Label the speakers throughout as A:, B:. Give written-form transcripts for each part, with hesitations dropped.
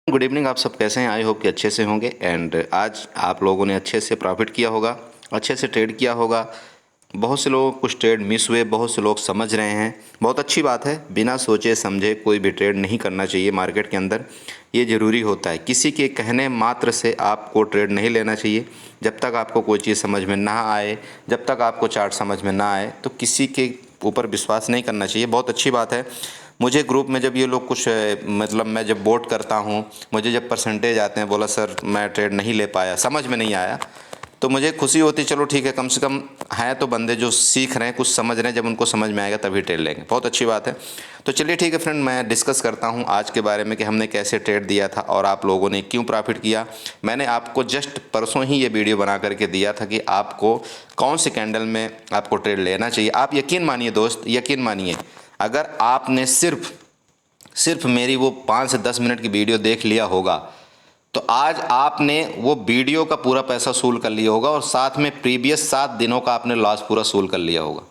A: Good evening. आप सब कैसे हैं? आई होप कि अच्छे से होंगे। एंड आज आप लोगों ने अच्छे से प्रॉफिट किया होगा, अच्छे से ट्रेड किया होगा। बहुत से लोगों को कुछ ट्रेड मिस हुए, बहुत से लोग समझ रहे हैं। बहुत अच्छी बात है। बिना सोचे समझे कोई भी ट्रेड नहीं करना चाहिए मार्केट के अंदर, ये ज़रूरी होता है। किसी के कहने मात्र से आपको ट्रेड नहीं लेना चाहिए। जब तक आपको कोई चीज़ समझ में ना आए, जब तक आपको चार्ट समझ में ना आए, तो किसी के ऊपर विश्वास नहीं करना चाहिए। बहुत अच्छी बात है। मुझे ग्रुप में जब ये लोग कुछ मतलब मैं जब वोट करता हूँ, मुझे जब परसेंटेज आते हैं, बोला सर मैं ट्रेड नहीं ले पाया, समझ में नहीं आया, तो मुझे खुशी होती, चलो ठीक है, कम से कम हैं तो बंदे जो सीख रहे हैं, कुछ समझ रहे हैं। जब उनको समझ में आएगा तभी ट्रेड लेंगे। बहुत अच्छी बात है। तो चलिए ठीक है फ्रेंड, मैं डिस्कस करता हूँ आज के बारे में कि हमने कैसे ट्रेड दिया था और आप लोगों ने क्यों प्रॉफिट किया। मैंने आपको जस्ट परसों ही ये वीडियो बना करके दिया था कि आपको कौन से कैंडल में आपको ट्रेड लेना चाहिए। आप यकीन मानिए दोस्त, यकीन मानिए, अगर आपने सिर्फ मेरी वो 5 से 10 मिनट की वीडियो देख लिया होगा, तो आज आपने वो वीडियो का पूरा पैसा वसूल कर लिया होगा और साथ में प्रीवियस 7 दिनों का आपने लॉस पूरा वसूल कर लिया होगा।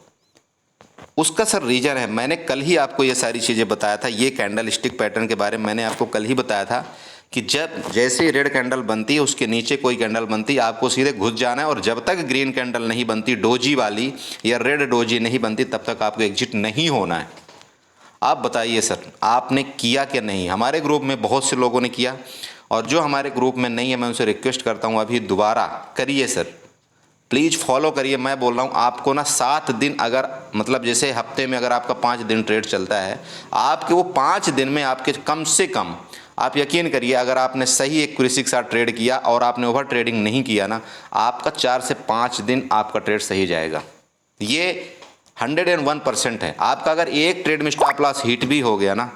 A: उसका सर रीज़न है, मैंने कल ही आपको ये सारी चीज़ें बताया था। ये कैंडल स्टिक पैटर्न के बारे में मैंने आपको कल ही बताया था कि जब जैसे रेड कैंडल बनती है, उसके नीचे कोई कैंडल बनती है, आपको सीधे घुस जाना है। और जब तक ग्रीन कैंडल नहीं बनती, डोजी वाली या रेड डोजी नहीं बनती, तब तक आपको एग्जिट नहीं होना है। आप बताइए सर, आपने किया क्या? नहीं, हमारे ग्रुप में बहुत से लोगों ने किया, और जो हमारे ग्रुप में नहीं है, मैं उनसे रिक्वेस्ट करता हूँ अभी दोबारा करिए सर, प्लीज़ फॉलो करिए। मैं बोल रहा हूँ आपको ना 7 दिन, अगर मतलब जैसे हफ्ते में अगर आपका 5 दिन ट्रेड चलता है, आपके वो 5 दिन में आपके कम से कम, आप यकीन करिए, अगर आपने सही एक्यूरेसी के साथ ट्रेड किया और आपने ओवर ट्रेडिंग नहीं किया ना, आपका 4 से 5 दिन आपका ट्रेड सही जाएगा। ये 101% है। आपका अगर एक ट्रेड में स्टॉप लॉस हिट भी हो गया ना,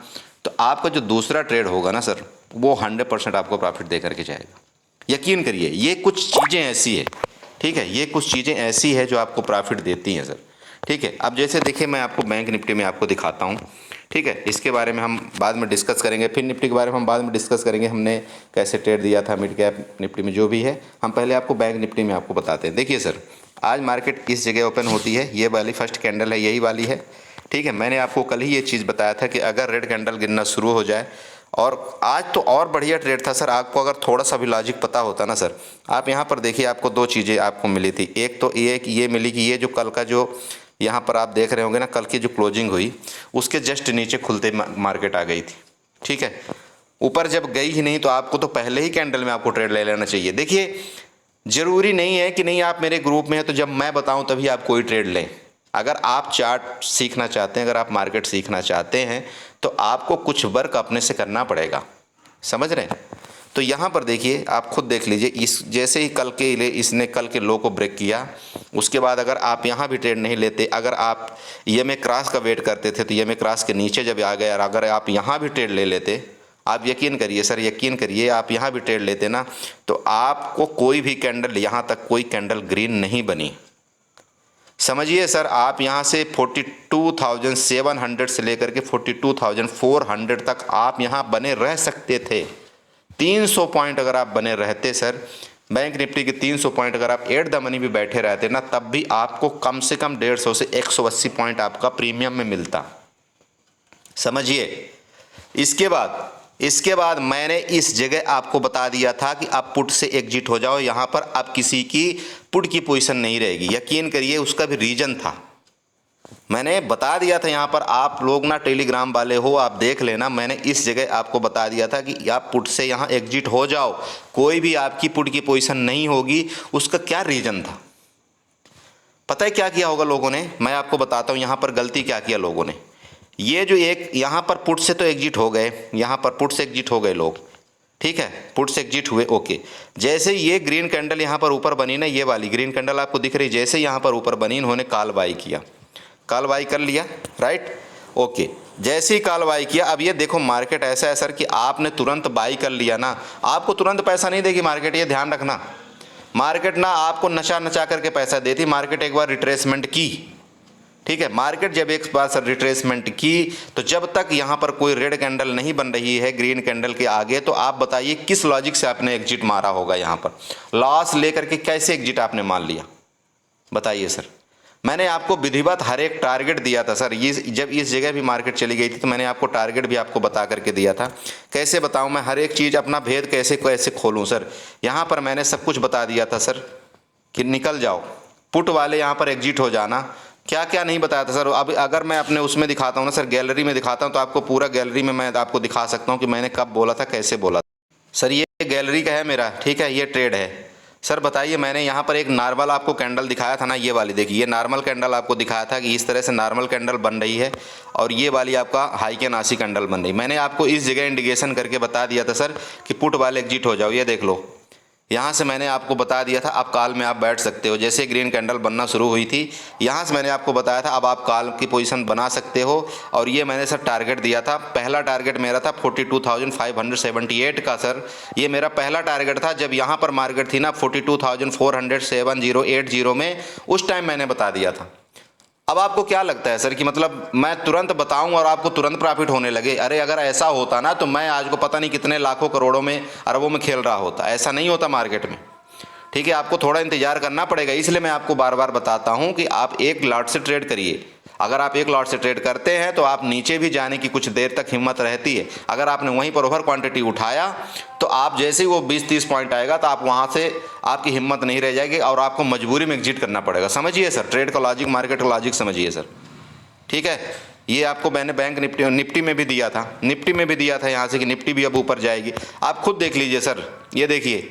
A: तो आपका जो दूसरा ट्रेड होगा ना सर, वो 100% आपको प्रॉफिट दे करके जाएगा। यकीन करिए, ये कुछ चीज़ें ऐसी है, ठीक है, ये कुछ चीज़ें ऐसी है जो आपको प्रॉफिट देती हैं सर। ठीक है, अब जैसे देखिए, मैं आपको बैंक निफ्टी में आपको दिखाता हूँ। ठीक है, इसके बारे में हम बाद में डिस्कस करेंगे, फिर निफ्टी के बारे में हम बाद में डिस्कस करेंगे, हमने कैसे ट्रेड दिया था मिड कैप निफ्टी में, जो भी है। हम पहले आपको बैंक निफ्टी में आपको बताते हैं। देखिए सर, आज मार्केट इस जगह ओपन होती है, ये वाली फर्स्ट कैंडल है, यही वाली है। ठीक है, मैंने आपको कल ही ये चीज़ बताया था कि अगर रेड कैंडल गिरना शुरू हो जाए, और आज तो और बढ़िया ट्रेड था सर। आपको अगर थोड़ा सा भी लॉजिक पता होता ना सर, आप यहाँ पर देखिए, आपको 2 चीज़ें आपको मिली थी। एक तो ये मिली कि ये जो कल का जो यहाँ पर आप देख रहे होंगे ना, कल की जो क्लोजिंग हुई, उसके जस्ट नीचे खुलते मार्केट आ गई थी। ठीक है, ऊपर जब गई ही नहीं, तो आपको तो पहले ही कैंडल में आपको ट्रेड ले लेना चाहिए। देखिए, ज़रूरी नहीं है कि नहीं आप मेरे ग्रुप में हैं तो जब मैं बताऊं तभी आप कोई ट्रेड लें। अगर आप चार्ट सीखना चाहते हैं, अगर आप मार्केट सीखना चाहते हैं, तो आपको कुछ वर्क अपने से करना पड़ेगा। समझ रहे हैं? तो यहाँ पर देखिए, आप खुद देख लीजिए, इस जैसे ही कल के लिए इसने कल के लो को ब्रेक किया, उसके बाद अगर आप यहाँ भी ट्रेड नहीं लेते, अगर आप EMA क्रॉस का वेट करते थे, तो EMA क्रॉस के नीचे जब आ गया, और अगर आप यहाँ भी ट्रेड ले लेते, आप यकीन करिए सर, यकीन करिए, आप यहाँ भी ट्रेड लेते ना, तो आपको कोई भी कैंडल, यहाँ तक कोई कैंडल ग्रीन नहीं बनी। समझिए सर, आप यहाँ से 42,700 से लेकर के 42,400 तक आप यहाँ बने रह सकते थे। 300 पॉइंट अगर आप बने रहते सर, बैंक निफ्टी के 300 पॉइंट अगर आप एट द मनी भी बैठे रहते ना, तब भी आपको कम से कम 150 से 180 पॉइंट आपका प्रीमियम में मिलता। समझिए, इसके बाद मैंने इस जगह आपको बता दिया था कि आप पुट से एग्जिट हो जाओ। यहाँ पर अब किसी की पुट की पोजीशन नहीं रहेगी। यकीन करिए, उसका भी रीजन था, मैंने बता दिया था। यहाँ पर आप लोग ना टेलीग्राम वाले हो, आप देख लेना, मैंने इस जगह आपको बता दिया था कि आप पुट से यहाँ एग्जिट हो जाओ, कोई भी आपकी पुट की पोजीशन नहीं होगी। उसका क्या रीजन था पता है? क्या किया होगा लोगों ने, मैं आपको बताता हूँ यहाँ पर गलती क्या किया लोगों ने। ये जो एक यहाँ पर पुट से तो एग्जिट हो गए, यहाँ पर पुट से एग्जिट हो गए लोग, ठीक है, पुट से एग्जिट हुए, ओके। जैसे ये ग्रीन कैंडल यहाँ पर ऊपर बनी ना, ये वाली ग्रीन कैंडल आपको दिख रही, जैसे यहाँ पर ऊपर बनी, इन्होंने कॉल बाई किया, कॉल बाई कर लिया, राइट, ओके। जैसे ही कॉल बाई किया, अब ये देखो मार्केट ऐसा है सर कि आपने तुरंत बाई कर लिया ना, आपको तुरंत पैसा नहीं देगी मार्केट, ये ध्यान रखना। मार्केट ना आपको नचा नचा करके पैसा देती। मार्केट एक बार रिट्रेसमेंट की, ठीक है, मार्केट जब एक बार सर रिट्रेसमेंट की, तो जब तक यहाँ पर कोई रेड कैंडल नहीं बन रही है ग्रीन कैंडल के आगे, तो आप बताइए किस लॉजिक से आपने एग्जिट मारा होगा। यहाँ पर लॉस लेकर के कैसे एग्जिट आपने मान लिया, बताइए सर। मैंने आपको विधिवत हर एक टारगेट दिया था सर। ये जब इस जगह भी मार्केट चली गई थी तो मैंने आपको टारगेट भी आपको बता करके दिया था। कैसे बताऊं मैं हर एक चीज़, अपना भेद कैसे कैसे खोलूं सर। यहाँ पर मैंने सब कुछ बता दिया था सर कि निकल जाओ, पुट वाले यहाँ पर एग्जिट हो जाना। क्या क्या नहीं बताया था सर। अब अगर मैं अपने उसमें दिखाता हूँ ना सर, गैलरी में दिखाता हूँ, तो आपको पूरा गैलरी में मैं आपको दिखा सकता हूँ कि मैंने कब बोला था, कैसे बोला था। सर ये गैलरी का है मेरा, ठीक है, ये ट्रेड है सर। बताइए, मैंने यहाँ पर एक नॉर्मल आपको कैंडल दिखाया था ना, ये वाली देखिए, ये नॉर्मल कैंडल आपको दिखाया था कि इस तरह से नॉर्मल कैंडल बन रही है, और ये वाली आपका हाई के नासी कैंडल बन रही। मैंने आपको इस जगह इंडिकेशन करके बता दिया था सर कि पुट वाले एग्जिट हो जाओ। ये देख लो, यहाँ से मैंने आपको बता दिया था अब कॉल में आप बैठ सकते हो। जैसे ग्रीन कैंडल बनना शुरू हुई थी, यहाँ से मैंने आपको बताया था अब आप कॉल की पोजीशन बना सकते हो। और ये मैंने सर टारगेट दिया था, पहला टारगेट मेरा था 42,578 का सर। ये मेरा पहला टारगेट था जब यहाँ पर मार्केट थी ना 42,470 में, उस टाइम मैंने बता दिया था। अब आपको क्या लगता है सर कि मतलब मैं तुरंत बताऊं और आपको तुरंत प्रॉफिट होने लगे? अरे अगर ऐसा होता ना तो मैं आज को पता नहीं कितने लाखों करोड़ों में अरबों में खेल रहा होता। ऐसा नहीं होता मार्केट में, ठीक है। आपको थोड़ा इंतजार करना पड़ेगा, इसलिए मैं आपको बार बार बताता हूं कि आप एक लॉट से ट्रेड करिए। अगर आप एक लॉट से ट्रेड करते हैं तो आप नीचे भी जाने की कुछ देर तक हिम्मत रहती है। अगर आपने वहीं पर ओवर क्वांटिटी उठाया तो आप जैसे ही वो 20-30 पॉइंट आएगा तो आप वहाँ से आपकी हिम्मत नहीं रह जाएगी और आपको मजबूरी में एग्जिट करना पड़ेगा। समझिए सर, ट्रेड का लॉजिक, मार्केट का लॉजिक समझिए सर, ठीक है। ये आपको मैंने बैंक निफ्टी में भी दिया था, निफ्टी में भी दिया था यहाँ से कि निफ्टी भी अब ऊपर जाएगी। आप खुद देख लीजिए सर, ये देखिए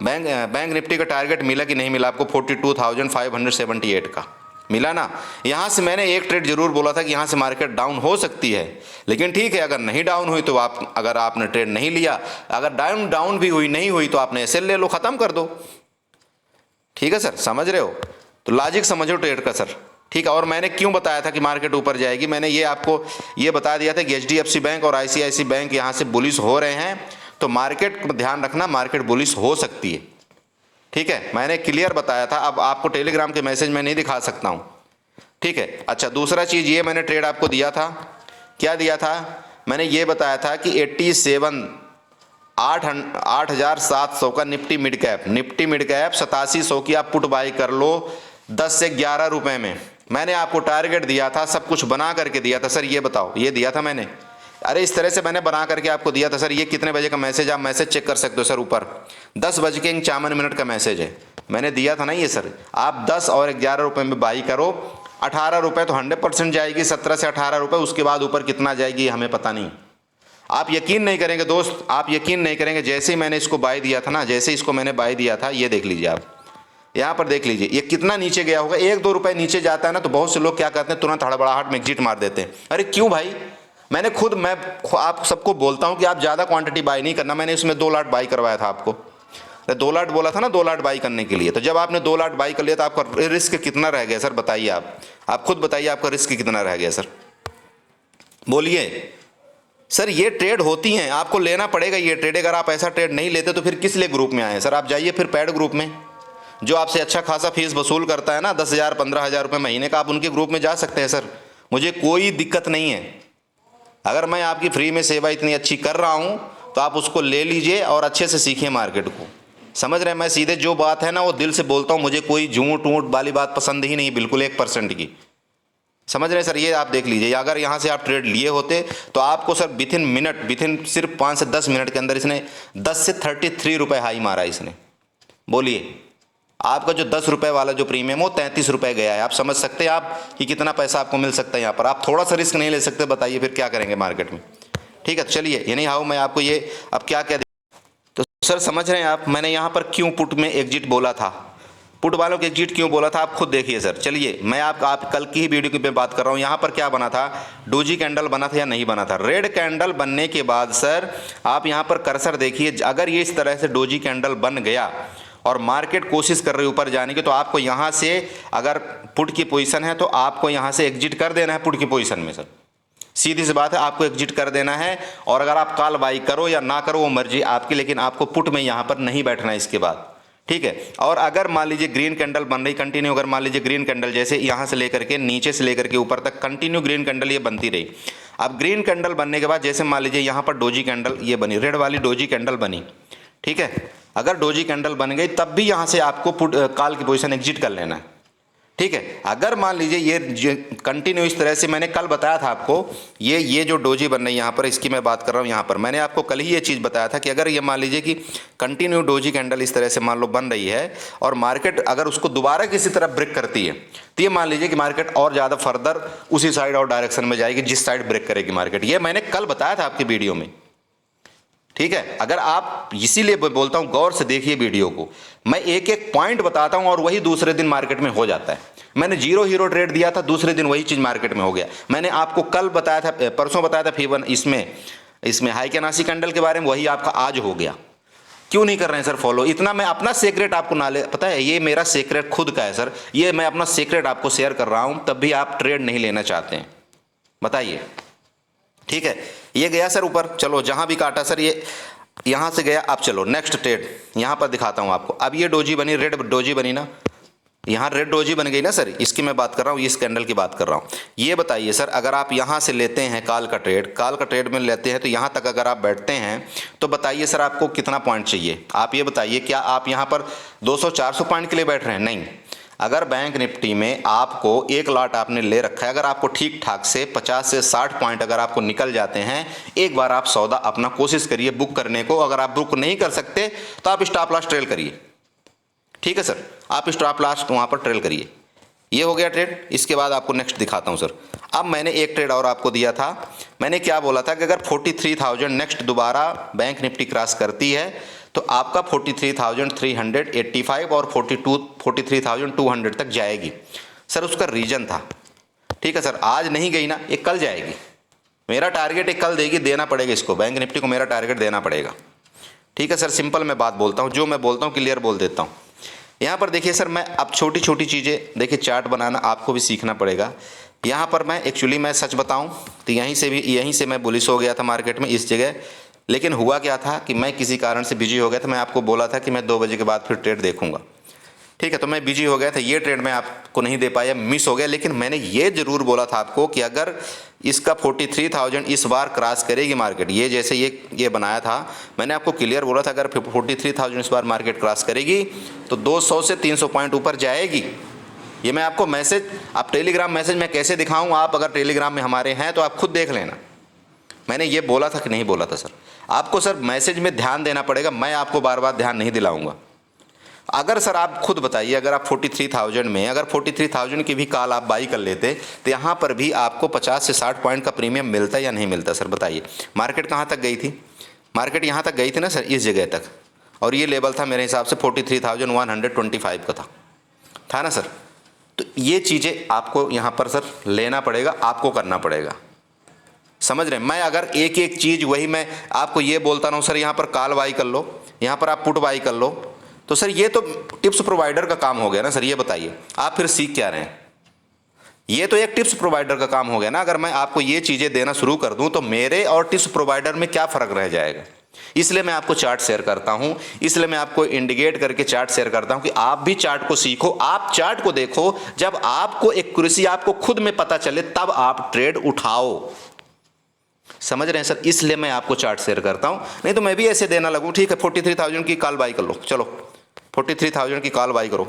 A: बैंक निफ्टी का टारगेट मिला कि नहीं मिला आपको? 42,578 का मिला ना। यहाँ से मैंने एक ट्रेड जरूर बोला था कि यहाँ से मार्केट डाउन हो सकती है, लेकिन ठीक है अगर नहीं डाउन हुई तो आप, अगर आपने ट्रेड नहीं लिया, अगर डाउन भी हुई नहीं हुई तो आपने एसएल ले लो, ख़त्म कर दो, ठीक है सर। समझ रहे हो? तो लॉजिक समझो ट्रेड का सर, ठीक है। और मैंने क्यों बताया था कि मार्केट ऊपर जाएगी? मैंने ये आपको ये बता दिया था कि एचडीएफसी बैंक और आईसीआईसी बैंक यहाँ से बुलिश हो रहे हैं, तो मार्केट को ध्यान रखना, मार्केट बुलिश हो सकती है, ठीक है। मैंने क्लियर बताया था। अब आपको टेलीग्राम के मैसेज में नहीं दिखा सकता हूँ, ठीक है। अच्छा, दूसरा चीज़ ये मैंने ट्रेड आपको दिया था, क्या दिया था? मैंने ये बताया था कि 8,700 का निफ्टी मिड कैप 8700 की आप पुट बाई कर लो 10 से 11 रुपए में। मैंने आपको टारगेट दिया था, सब कुछ बना करके दिया था सर। ये बताओ, ये दिया था मैंने? अरे इस तरह से मैंने बना करके आपको दिया था सर। ये कितने बजे का मैसेज, आप मैसेज चेक कर सकते हो सर, ऊपर 10:51 का मैसेज है, मैंने दिया था ना ये सर। आप 10 और 11 रुपये में बाई करो, 18 रुपये तो 100% जाएगी, 17 से 18 रुपये, उसके बाद ऊपर कितना जाएगी हमें पता नहीं। आप यकीन नहीं करेंगे दोस्त, आप यकीन नहीं करेंगे, जैसे ही मैंने इसको बाई दिया था ना, जैसे इसको मैंने बाई दिया था, ये देख लीजिए आप, यहाँ पर देख लीजिए ये कितना नीचे गया होगा। 1-2 रुपये नीचे जाता है ना तो बहुत से लोग क्या करते हैं, तुरंत हड़बड़ाहट में एग्जिट मार देते हैं। अरे क्यों भाई? मैं आप सबको बोलता हूँ कि आप ज़्यादा क्वांटिटी बाई नहीं करना। मैंने इसमें 2 लॉट बाई करवाया था आपको, 2 लॉट बोला था ना, 2 लॉट बाई करने के लिए। तो जब आपने 2 लॉट बाई कर लिया तो आपका रिस्क कितना रह गया सर? बताइए आप खुद बताइए, आपका रिस्क कितना रह गया सर? बोलिए सर। ये ट्रेड होती हैं, आपको लेना पड़ेगा ये ट्रेड। अगर आप ऐसा ट्रेड नहीं लेते तो फिर किस लिए ग्रुप में आए सर? आप जाइए फिर पेड ग्रुप में, जो आपसे अच्छा खासा फीस वसूल करता है ना, 10,000 15,000 रुपये महीने का, आप उनके ग्रुप में जा सकते हैं सर। मुझे कोई दिक्कत नहीं है। अगर मैं आपकी फ्री में सेवा इतनी अच्छी कर रहा हूँ तो आप उसको ले लीजिए और अच्छे से सीखिए मार्केट को। समझ रहे हैं? मैं सीधे जो बात है ना वो दिल से बोलता हूँ, मुझे कोई झूठ ऊँट वाली बात पसंद ही नहीं, बिल्कुल 1% की। समझ रहे हैं सर? ये आप देख लीजिए, अगर यहाँ से आप ट्रेड लिए होते तो आपको सर विथिन सिर्फ 5 से 10 मिनट के अंदर इसने 10 से 33 रुपये हाई मारा इसने। बोलिए, आपका जो 10 रुपये वाला जो प्रीमियम वो 33 रुपये गया है। आप समझ सकते हैं आप कि कितना पैसा आपको मिल सकता है यहाँ पर? आप थोड़ा सा रिस्क नहीं ले सकते? बताइए फिर क्या करेंगे मार्केट में, ठीक है। चलिए, यानी हाउ मैं आपको ये अब क्या तो सर समझ रहे हैं आप, मैंने यहाँ पर क्यों पुट में एग्जिट बोला था, पुट वालों के एग्जिट क्यों बोला था, आप खुद देखिए सर। चलिए, मैं आप कल की ही वीडियो की बात कर रहा हूँ। यहाँ पर क्या बना था? डोजी कैंडल बना था या नहीं बना था? रेड कैंडल बनने के बाद सर आप यहाँ पर कर्सर देखिए, अगर ये इस तरह से डोजी कैंडल बन गया और मार्केट कोशिश कर रही है ऊपर जाने की, तो आपको यहाँ से, अगर पुट की पोजीशन है तो आपको यहाँ से एग्जिट कर देना है पुट की पोजीशन में सर। सीधी सी बात है, आपको एग्जिट कर देना है। और अगर आप कॉल बाई करो या ना करो वो मर्जी आपकी, लेकिन आपको पुट में यहाँ पर नहीं बैठना है इसके बाद, ठीक है। और अगर मान लीजिए ग्रीन कैंडल बन रही कंटिन्यू, अगर मान लीजिए ग्रीन कैंडल जैसे यहाँ से लेकर के नीचे से लेकर के ऊपर तक कंटिन्यू ग्रीन कैंडल ये बनती रही, अब ग्रीन कैंडल बनने के बाद जैसे मान लीजिए यहाँ पर डोजी कैंडल ये बनी, रेड वाली डोजी कैंडल बनी, ठीक है। अगर डोजी कैंडल बन गई तब भी यहाँ से आपको पुट कॉल की पोजीशन एग्जिट कर लेना है, ठीक है। अगर मान लीजिए ये कंटिन्यू इस तरह से, मैंने कल बताया था आपको, ये जो डोजी बन रही है यहाँ पर, इसकी मैं बात कर रहा हूँ यहाँ पर, मैंने आपको कल ही ये चीज़ बताया था कि अगर ये मान लीजिए कि कंटिन्यू डोजी कैंडल इस तरह से मान लो बन रही है और मार्केट अगर उसको दोबारा किसी तरह ब्रेक करती है, तो ये मान लीजिए कि मार्केट और ज़्यादा फर्दर उसी साइड और डायरेक्शन में जाएगी जिस साइड ब्रेक करेगी मार्केट। ये मैंने कल बताया था आपकी वीडियो में, ठीक है। अगर आप, इसीलिए बोलता हूं गौर से देखिए वीडियो को, मैं एक एक पॉइंट बताता हूं और वही दूसरे दिन मार्केट में हो जाता है। मैंने जीरो हीरो ट्रेड दिया था, दूसरे दिन वही चीज मार्केट में हो गया। मैंने आपको कल बताया था, परसों बताया था फीवन इसमें हाई कैनासी कैंडल के बारे में, वही आपका आज हो गया। क्यों नहीं कर रहे हैं सर फॉलो? इतना मैं अपना सीक्रेट आपको पता है, ये मेरा सीक्रेट खुद का है सर, ये मैं अपना सीक्रेट आपको शेयर कर रहा हूं, तब भी आप ट्रेड नहीं लेना चाहते हैं, बताइए। ठीक है, ये गया सर ऊपर, चलो जहां भी काटा सर ये यहां से गया। अब चलो नेक्स्ट ट्रेड यहां पर दिखाता हूं आपको। अब ये डोजी बनी, रेड डोजी बनी ना, यहां रेड डोजी बन गई ना सर, इसकी मैं बात कर रहा हूं, इस कैंडल की बात कर रहा हूं। ये बताइए सर, अगर आप यहां से लेते हैं काल का ट्रेड में लेते हैं, तो यहां तक अगर आप बैठते हैं तो बताइए सर आपको कितना पॉइंट चाहिए? आप ये बताइए, क्या आप यहां पर 200-400 पॉइंट के लिए बैठ रहे हैं? नहीं। अगर बैंक निफ्टी में आपको एक लॉट आपने ले रखा है, अगर आपको ठीक ठाक से 50 से 60 पॉइंट अगर आपको निकल जाते हैं, एक बार आप सौदा अपना कोशिश करिए बुक करने को। अगर आप बुक नहीं कर सकते तो आप स्टॉप लॉस ट्रेल करिए, ठीक है सर, आप स्टॉप लॉस वहां पर ट्रेल करिए। ये हो गया ट्रेड। इसके बाद आपको नेक्स्ट दिखाता हूं सर। अब मैंने एक ट्रेड और आपको दिया था, मैंने क्या बोला था कि अगर 43,000 नेक्स्ट दोबारा बैंक निफ्टी क्रॉस करती है तो आपका 43,385 और 43,200 तक जाएगी सर। उसका रीजन था, ठीक है सर, आज नहीं गई ना, ये कल जाएगी। मेरा टारगेट एक कल देगी, देना पड़ेगा इसको, बैंक निफ्टी को मेरा टारगेट देना पड़ेगा, ठीक है सर। सिंपल मैं बात बोलता हूँ, जो मैं बोलता हूँ क्लियर बोल देता हूँ। यहाँ पर देखिए सर, मैं अब छोटी छोटी चीज़ें देखिए, चार्ट बनाना आपको भी सीखना पड़ेगा। यहाँ पर मैं एक्चुअली मैं सच बताऊँ तो यहीं से मैं बुलिश हो गया था मार्केट में इस जगह, लेकिन हुआ क्या था कि मैं किसी कारण से बिजी हो गया था। मैं आपको बोला था कि मैं 2 बजे के बाद फिर ट्रेड देखूंगा, ठीक है, तो मैं बिजी हो गया था, ये ट्रेड मैं आपको नहीं दे पाया, मिस हो गया। लेकिन मैंने ये जरूर बोला था आपको कि अगर इसका 43,000 इस बार क्रॉस करेगी मार्केट, ये जैसे ये बनाया था, मैंने आपको क्लियर बोला था अगर 43,000 इस बार मार्केट क्रॉस करेगी तो 200 से 300 पॉइंट ऊपर जाएगी। ये मैं आपको मैसेज, आप टेलीग्राम मैसेज मैं कैसे दिखाऊँ, आप अगर टेलीग्राम में हमारे हैं तो आप खुद देख लेना। मैंने ये बोला था कि नहीं बोला था सर? आपको सर मैसेज में ध्यान देना पड़ेगा, मैं आपको बार बार ध्यान नहीं दिलाऊंगा। अगर सर आप खुद बताइए, अगर आप 43,000 में अगर 43,000 की भी कॉल आप बाई कर लेते तो यहाँ पर भी आपको 50 से 60 पॉइंट का प्रीमियम मिलता या नहीं मिलता सर? बताइए। मार्केट कहाँ तक गई थी? मार्केट यहाँ तक गई थी ना सर, इस जगह तक, और ये लेवल था मेरे हिसाब से 43,125 का था ना सर? तो ये चीज़ें आपको यहाँ पर सर लेना पड़ेगा, आपको करना पड़ेगा, समझ रहे हैं? मैं अगर एक एक चीज़ वही मैं आपको ये बोलता रहा हूँ सर, यहाँ पर कॉल बाई कर लो, यहाँ पर आप पुट बाई कर लो, तो सर ये तो टिप्स प्रोवाइडर का काम हो गया ना सर। ये बताइए आप फिर सीख क्या रहे हैं? ये तो एक टिप्स प्रोवाइडर का काम हो गया ना। अगर मैं आपको ये चीज़ें देना शुरू कर दूं तो मेरे और टिप्स प्रोवाइडर में क्या फ़र्क रह जाएगा? इसलिए मैं आपको चार्ट शेयर करता हूं, इसलिए मैं आपको इंडिकेट करके चार्ट शेयर करता हूं कि आप भी चार्ट को सीखो, आप चार्ट को देखो। जब आपको एक्यूरेसी आपको खुद में पता चले तब आप ट्रेड उठाओ, समझ रहे हैं सर? इसलिए मैं आपको चार्ट शेयर करता हूं, नहीं तो मैं भी ऐसे देना लगूं, ठीक है 43,000 की कॉल बाई कर लो, चलो 43,000 की कॉल बाई करो।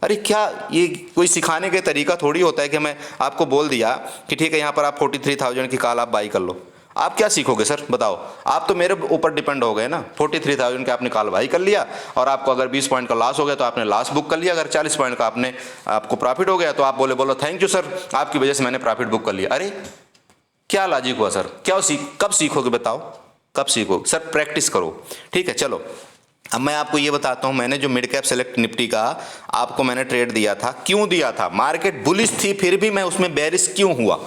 A: अरे क्या ये कोई सिखाने का तरीका थोड़ी होता है कि मैं आपको बोल दिया कि ठीक है यहाँ पर आप 43,000 की कॉल आप बाई कर लो। आप क्या सीखोगे सर बताओ? आप तो मेरे ऊपर डिपेंड हो गए ना। 43,000 के आपने कॉल बाई कर लिया और आपको अगर 20 पॉइंट का लॉस हो गया तो आपने लॉस बुक कर लिया। अगर 40 पॉइंट का आपको प्रॉफिट हो गया तो आप बोलो थैंक यू सर, आपकी वजह से मैंने प्रॉफिट बुक कर लिया। अरे क्या लॉजिक हुआ सर? कब सीखोगे बताओ, कब सीखोगे सर? प्रैक्टिस करो, ठीक है। चलो अब मैं आपको ये बताता हूं, मैंने जो मिड कैप सेलेक्ट निफ्टी का आपको मैंने ट्रेड दिया था, क्यों दिया था? मार्केट बुलिश थी फिर भी मैं उसमें बेरिश क्यों हुआ?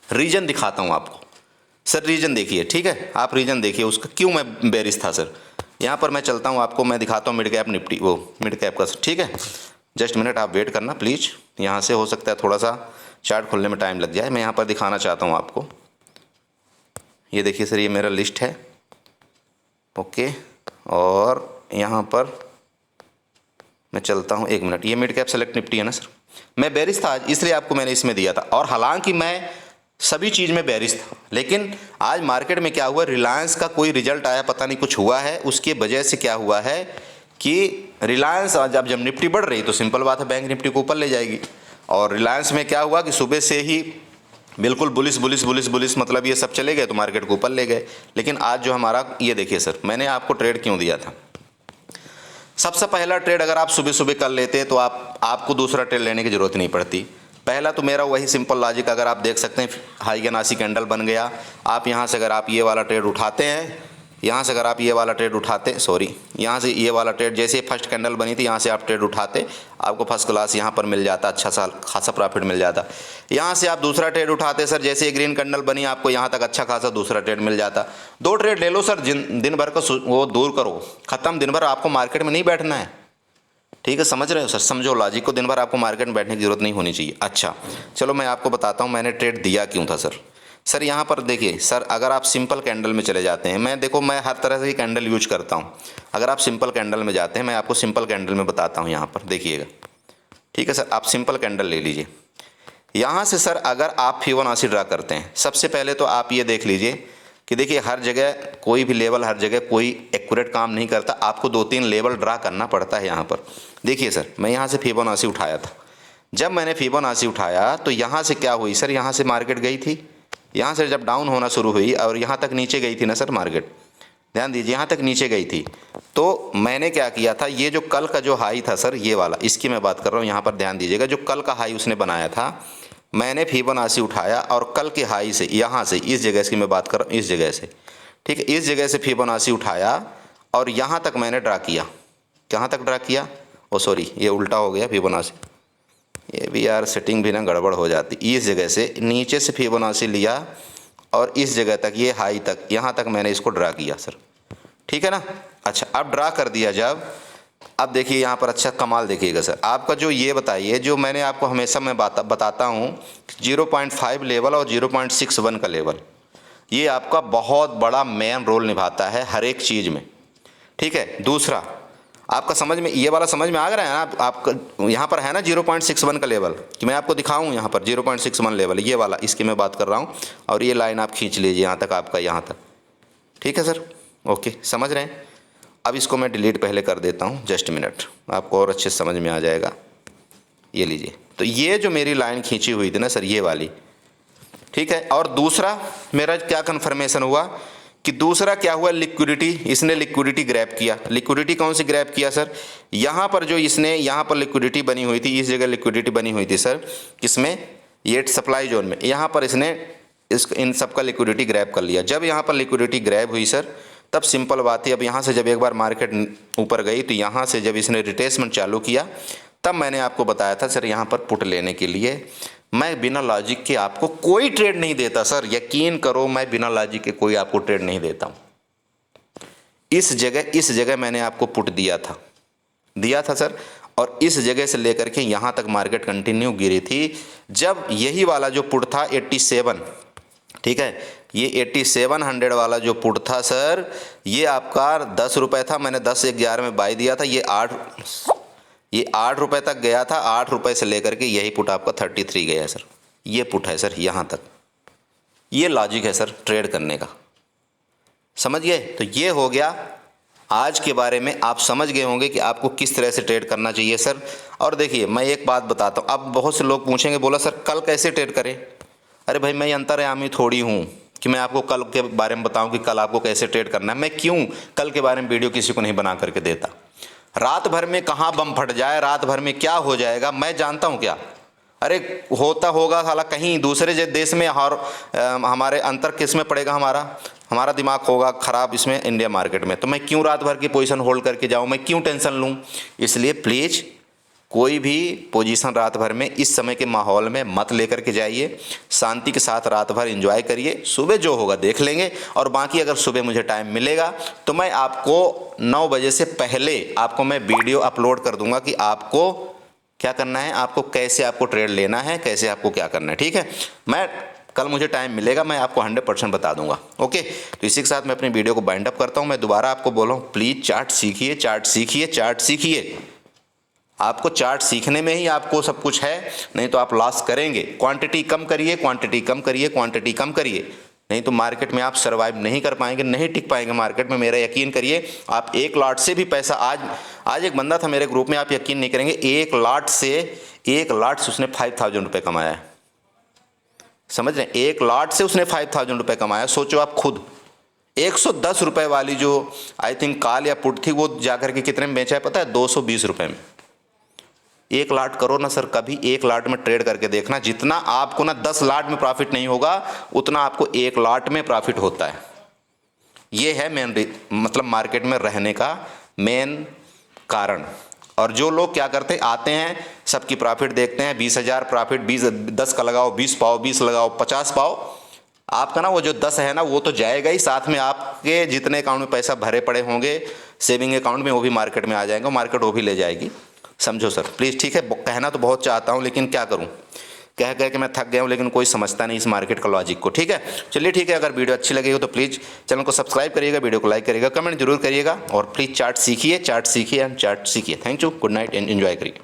A: रीजन दिखाता हूं आपको सर, रीजन देखिए, ठीक है, आप रीजन देखिए उसका क्यों मैं बेरिश था सर। यहां पर मैं चलता हूं, आपको मैं दिखाता हूं मिड कैप निफ्टी, वो मिड कैप का, ठीक है। जस्ट मिनट आप वेट करना प्लीज, यहां से हो सकता है थोड़ा सा चार्ट खुलने में टाइम लग जाए। मैं यहाँ पर दिखाना चाहता हूँ आपको, ये देखिए सर, ये मेरा लिस्ट है, ओके, और यहाँ पर मैं चलता हूँ, 1 मिनट। ये मिड कैप सेलेक्ट निफ्टी है ना सर, मैं बेरिश था आज, इसलिए आपको मैंने इसमें दिया था। और हालांकि मैं सभी चीज़ में बेरिश था, लेकिन आज मार्केट में क्या हुआ, रिलायंस का कोई रिजल्ट आया, पता नहीं कुछ हुआ है, उसके वजह से क्या हुआ है कि रिलायंस जब निफ्टी बढ़ रही तो सिंपल बात है बैंक निफ्टी को ऊपर ले जाएगी। और रिलायंस में क्या हुआ कि सुबह से ही बिल्कुल बुलिस बुलिस बुलिस बुलिस, मतलब ये सब चले गए तो मार्केट को ऊपर ले गए। लेकिन आज जो हमारा, ये देखिए सर, मैंने आपको ट्रेड क्यों दिया था। सबसे पहला ट्रेड अगर आप सुबह सुबह कर लेते तो आपको दूसरा ट्रेड लेने की ज़रूरत नहीं पड़ती। पहला तो मेरा वही सिंपल लॉजिक, अगर आप देख सकते हैं हाइगेनासी कैंडल बन गया, आप यहाँ से अगर आप ये वाला ट्रेड उठाते हैं, यहाँ से अगर आप ये वाला ट्रेड उठाते, सॉरी, यहाँ से ये वाला ट्रेड, जैसे फर्स्ट कैंडल बनी थी यहाँ से आप ट्रेड उठाते, आपको फर्स्ट क्लास यहाँ पर मिल जाता, अच्छा सा खासा प्रॉफिट मिल जाता। यहाँ से आप दूसरा ट्रेड उठाते सर, जैसे ये ग्रीन कैंडल बनी, आपको यहाँ तक अच्छा खासा दूसरा ट्रेड मिल जाता। 2 ट्रेड ले लो सर, दिन भर का वो दूर करो, ख़त्म। दिन भर आपको मार्केट में नहीं बैठना है, ठीक है, समझ रहे हो सर, समझो लॉजिक को। दिन भर आपको मार्केट में बैठने की ज़रूरत नहीं होनी चाहिए। अच्छा चलो मैं आपको बताता हूँ मैंने ट्रेड दिया क्यों था सर। सर यहाँ पर देखिए सर, अगर आप सिंपल कैंडल में चले जाते हैं, मैं हर तरह से ही कैंडल यूज करता हूँ। अगर आप सिंपल कैंडल में जाते हैं, मैं आपको सिंपल कैंडल में बताता हूँ। यहाँ पर देखिएगा, ठीक है सर, आप सिंपल कैंडल ले लीजिए। यहाँ से सर अगर आप फिबोनाची ड्रा करते हैं, सबसे पहले तो आप ये देख लीजिए कि देखिए हर जगह कोई भी लेवल, हर जगह कोई एक्यूरेट काम नहीं करता, आपको 2-3 लेवल ड्रा करना पड़ता है। यहाँ पर देखिए सर, मैं यहाँ से फिबोनाची उठाया था। जब मैंने फिबोनाची उठाया तो यहाँ से क्या हुई सर, यहाँ से मार्केट गई थी, यहाँ से जब डाउन होना शुरू हुई और यहाँ तक नीचे गई थी ना सर मार्केट, ध्यान दीजिए, यहाँ तक नीचे गई थी। तो मैंने क्या किया था, ये जो कल का जो हाई था सर, ये वाला, इसकी मैं बात कर रहा हूँ, यहाँ पर ध्यान दीजिएगा, जो कल का हाई उसने बनाया था, मैंने फिबोनाची उठाया और कल के हाई से, यहाँ से, इस जगह की मैं बात कर रहा हूँ, इस जगह से, ठीक है, इस जगह से फिबोनाची उठाया और यहाँ तक मैंने ड्रा किया। कहाँ तक ड्रा किया, ओ सॉरी, ये उल्टा हो गया फिबोनाची, ये भी यार सेटिंग भी ना गड़बड़ हो जाती। इस जगह से नीचे से फिबोनाची लिया और इस जगह तक, ये हाई तक, यहाँ तक मैंने इसको ड्रा किया सर, ठीक है ना। अच्छा, अब ड्रा कर दिया जब, अब देखिए यहाँ पर अच्छा कमाल देखिएगा सर, आपका जो ये बताइए, जो मैंने आपको हमेशा मैं बताता हूँ 0.5 लेवल और 0.61 का लेवल, ये आपका बहुत बड़ा मेन रोल निभाता है हर एक चीज़ में, ठीक है। दूसरा, आपका समझ में, ये वाला समझ में आ रहा है ना, आपका यहाँ पर है ना 0.61 का लेवल, कि मैं आपको दिखाऊँ यहाँ पर 0.61 लेवल, ये वाला, इसकी मैं बात कर रहा हूँ। और ये लाइन आप खींच लीजिए यहाँ तक, आपका यहाँ तक, ठीक है सर, ओके, समझ रहे हैं। अब इसको मैं डिलीट पहले कर देता हूँ, जस्ट मिनट, आपको और अच्छे समझ में आ जाएगा। ये लीजिए, तो ये जो मेरी लाइन खींची हुई थी ना सर, ये वाली, ठीक है। और दूसरा मेरा क्या कन्फर्मेशन हुआ कि दूसरा क्या हुआ, लिक्विडिटी, इसने लिक्विडिटी ग्रैब किया। लिक्विडिटी कौन सी ग्रैब किया सर, यहाँ पर जो इसने, यहाँ पर लिक्विडिटी बनी हुई थी, इस जगह लिक्विडिटी बनी हुई थी सर, किसमें, ये सप्लाई जोन में, यहाँ पर इसने इन सब का लिक्विडिटी ग्रैब कर लिया। जब यहाँ पर लिक्विडिटी ग्रैब हुई सर, तब सिंपल बात है, अब यहाँ से जब एक बार मार्केट ऊपर गई तो यहाँ से जब इसने रिट्रेसमेंट चालू किया, तब मैंने आपको बताया था सर यहाँ पर पुट लेने के लिए। मैं बिना लॉजिक के आपको कोई ट्रेड नहीं देता सर, यकीन करो, मैं बिना लॉजिक के कोई आपको ट्रेड नहीं देता हूँ। इस जगह मैंने आपको पुट दिया था सर, और इस जगह से लेकर के यहाँ तक मार्केट कंटिन्यू गिरी थी। जब यही वाला जो पुट था 87, ठीक है, ये 8700 वाला जो पुट था सर, ये आपका 10 रुपये था, मैंने 10-11 में बाई दिया था, ये 8 रुपये तक गया था। 8 रुपये से लेकर के यही पुट आपका 33 गया सर, ये पुट है सर यहाँ तक। ये लॉजिक है सर ट्रेड करने का, समझ गए। तो ये हो गया आज के बारे में, आप समझ गए होंगे कि आपको किस तरह से ट्रेड करना चाहिए सर। और देखिए मैं एक बात बताता हूँ, अब बहुत से लोग पूछेंगे, बोला सर कल कैसे ट्रेड करें। अरे भाई, मैं अंतर्यामी थोड़ी हूँ कि मैं आपको कल के बारे में बताऊँ कि कल आपको कैसे ट्रेड करना है। मैं क्यों कल के बारे में वीडियो किसी को नहीं बना करके देता। रात भर में कहाँ बम फट जाए, रात भर में क्या हो जाएगा मैं जानता हूँ क्या। अरे होता होगा साला कहीं दूसरे देश में, और हमारे अंतर किस में पड़ेगा, हमारा दिमाग होगा ख़राब इसमें इंडिया मार्केट में। तो मैं क्यों रात भर की पोजीशन होल्ड करके जाऊँ, मैं क्यों टेंशन लूँ। इसलिए प्लीज़ कोई भी पोजीशन रात भर में इस समय के माहौल में मत लेकर के जाइए, शांति के साथ रात भर एंजॉय करिए। सुबह जो होगा देख लेंगे, और बाकी अगर सुबह मुझे टाइम मिलेगा तो मैं आपको 9 बजे से पहले आपको मैं वीडियो अपलोड कर दूंगा कि आपको क्या करना है, आपको कैसे आपको ट्रेड लेना है, कैसे आपको क्या करना है, ठीक है। मैं कल मुझे टाइम मिलेगा, मैं आपको 100% बता दूंगा, ओके। तो इसी के साथ मैं अपनी वीडियो को बाइंड अप करता हूँ। मैं दोबारा आपको बोल रहा हूँ, प्लीज़ चार्ट सीखिए, चार्ट सीखिए, चार्ट सीखिए। आपको चार्ट सीखने में ही आपको सब कुछ है, नहीं तो आप लॉस करेंगे। क्वांटिटी कम करिए, क्वांटिटी कम करिए, क्वांटिटी कम करिए, नहीं तो मार्केट में आप सर्वाइव नहीं कर पाएंगे, नहीं टिक पाएंगे मार्केट में। मेरा यकीन करिए, आप एक लॉट से भी पैसा, आज एक बंदा था मेरे ग्रुप में, आप यकीन नहीं करेंगे, एक लॉट से 1 लाट से उसने 5,000 रुपये कमाया है, समझ रहे हैं? 1 लाट से उसने 5,000 रुपये कमाया। सोचो आप खुद, 110 रुपये वाली जो आई थिंक कॉल या पुट थी, वो जाकर के कितने में बेचा है पता है? 220 रुपये में। 1 लाट करो ना सर, कभी 1 लाट में ट्रेड करके देखना, जितना आपको ना 10 लाट में प्रॉफिट नहीं होगा उतना आपको 1 लाट में प्रॉफिट होता है। ये है मतलब मार्केट में रहने का मेन कारण। और जो लोग क्या करते आते हैं, सबकी प्रॉफिट देखते हैं, 20,000 प्रॉफिट, 10 का लगाओ 20 पाओ, 20 लगाओ 50 पाओ, आपका ना वो जो 10 है ना वो तो जाएगा ही, साथ में आपके जितने अकाउंट में पैसा भरे पड़े होंगे सेविंग अकाउंट में, वो भी मार्केट में आ जाएंगे, मार्केट वो भी ले जाएगी। समझो सर प्लीज़, ठीक है? कहना तो बहुत चाहता हूँ लेकिन क्या करूँ, कह के मैं थक गया हूँ, लेकिन कोई समझता नहीं इस मार्केट का लॉजिक को। ठीक है, चलिए ठीक है, अगर वीडियो अच्छी लगी हो तो प्लीज़ चैनल को सब्सक्राइब करिएगा, वीडियो को लाइक करिएगा, कमेंट जरूर करिएगा, और प्लीज़ चार्ट सीखिए एंड चार्ट सीखिए। Thank you, good night and enjoy करिए।